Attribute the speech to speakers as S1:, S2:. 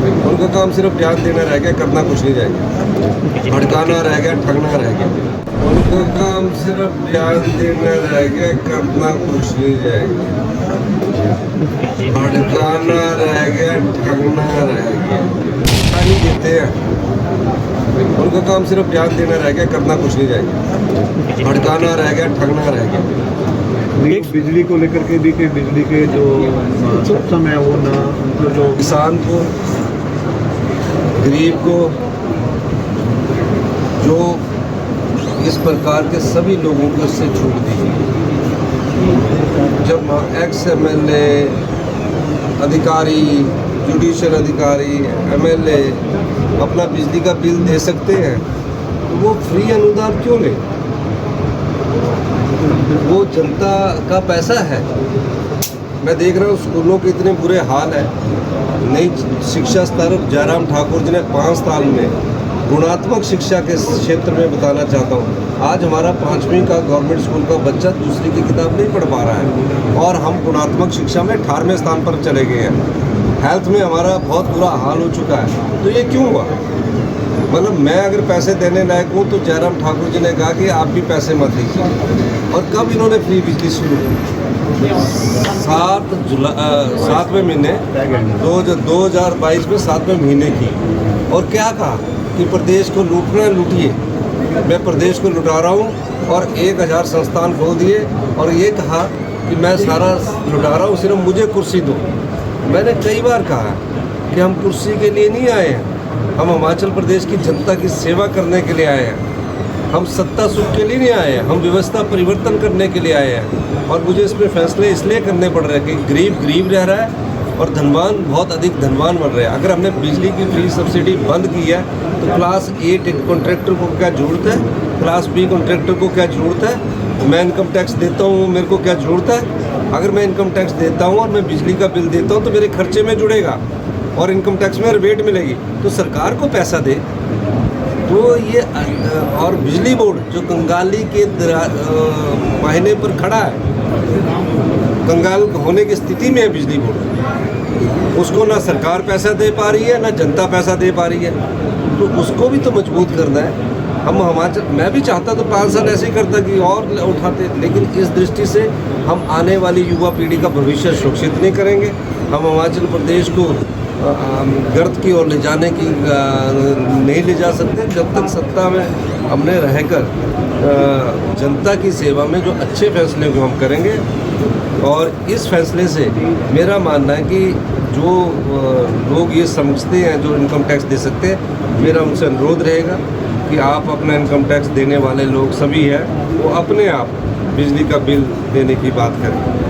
S1: उनका काम सिर्फ ध्यान देना रह गया, करना कुछ नहीं रह गया, भड़काना रह गया, ठगना रह गया। उनका काम सिर्फ ध्यान देना रह गया, करना कुछ नहीं रह गया, भड़काना रह गया, ठगना रह गया। नहीं देते हैं, उनका काम सिर्फ ध्यान देना रह गया, करना कुछ नहीं रह गया, भड़काना रह गया, ठगना रह गया।
S2: बिजली को लेकर के भी कि बिजली के जो सक्षम है वो ना उनको जो
S1: किसान को, गरीब को, जो इस प्रकार के सभी लोगों को इससे छूट दी। जब एक्स MLA, अधिकारी, जुडिशियल अधिकारी, MLA अपना बिजली का बिल दे सकते हैं तो वो फ्री अनुदान क्यों लें? वो जनता का पैसा है। मैं देख रहा हूँ स्कूलों के इतने बुरे हाल है। नई शिक्षा स्तर जयराम ठाकुर जी ने 5 साल में गुणात्मक शिक्षा के क्षेत्र में बताना चाहता हूँ। आज हमारा 5वीं का गवर्नमेंट स्कूल का बच्चा दूसरी की किताब नहीं पढ़ पा रहा है और हम गुणात्मक शिक्षा में 18वें स्थान पर चले गए हैं। हेल्थ में हमारा बहुत बुरा हाल हो चुका है। तो ये क्यों हुआ? मतलब मैं अगर पैसे देने लायक हूँ तो जयराम ठाकुर जी ने कहा कि आप भी पैसे मत दीजिए। और कब इन्होंने फ्री बिजली शुरू की? 7वें महीने 2022 में 7वें महीने की। और क्या कहा कि प्रदेश को लूटना लूटिए। मैं प्रदेश को लुटा रहा हूँ और 1000 संस्थान खोल दिए और ये कहा कि मैं सारा लुटा रहा हूँ, सिर्फ मुझे कुर्सी दो। मैंने कई बार कहा कि हम कुर्सी के लिए नहीं आए हैं, हम हिमाचल प्रदेश की जनता की सेवा करने के लिए आए हैं। हम सत्ता सुख के लिए नहीं आए हैं, हम व्यवस्था परिवर्तन करने के लिए आए हैं। और मुझे इसमें फैसले इसलिए करने पड़ रहे हैं कि गरीब गरीब रह रहा है और धनवान बहुत अधिक धनवान बन रहे हैं। अगर हमने बिजली की फ्री सब्सिडी बंद की है तो क्लास A कॉन्ट्रैक्टर को क्या ज़रूरत है? क्लास B कॉन्ट्रैक्टर को क्या ज़रूरत है? मैं इनकम टैक्स देता हूँ, मेरे को क्या ज़रूरत है? अगर मैं इनकम टैक्स देता हूँ और मैं बिजली का बिल देता हूँ तो मेरे खर्चे में जुड़ेगा और इनकम टैक्स में रिबेट मिलेगी। तो सरकार को पैसा दे। तो ये और बिजली बोर्ड जो कंगाली के महीने पर खड़ा है, कंगाल होने की स्थिति में है बिजली बोर्ड, उसको ना सरकार पैसा दे पा रही है ना जनता पैसा दे पा रही है। तो उसको भी तो मजबूत करना है। हम हिमाचल, मैं भी चाहता तो 5 साल ऐसे ही करता कि और उठाते, लेकिन इस दृष्टि से हम आने वाली युवा पीढ़ी का भविष्य सुरक्षित नहीं करेंगे। हम हिमाचल प्रदेश को गर्त की ओर ले जाने की नहीं ले जा सकते जब तक सत्ता में हमने रहकर जनता की सेवा में जो अच्छे फैसले को हम करेंगे। और इस फैसले से मेरा मानना है कि जो लोग ये समझते हैं जो इनकम टैक्स दे सकते हैं, मेरा उनसे अनुरोध रहेगा कि आप अपना इनकम टैक्स देने वाले लोग सभी हैं वो अपने आप बिजली का बिल देने की बात करें।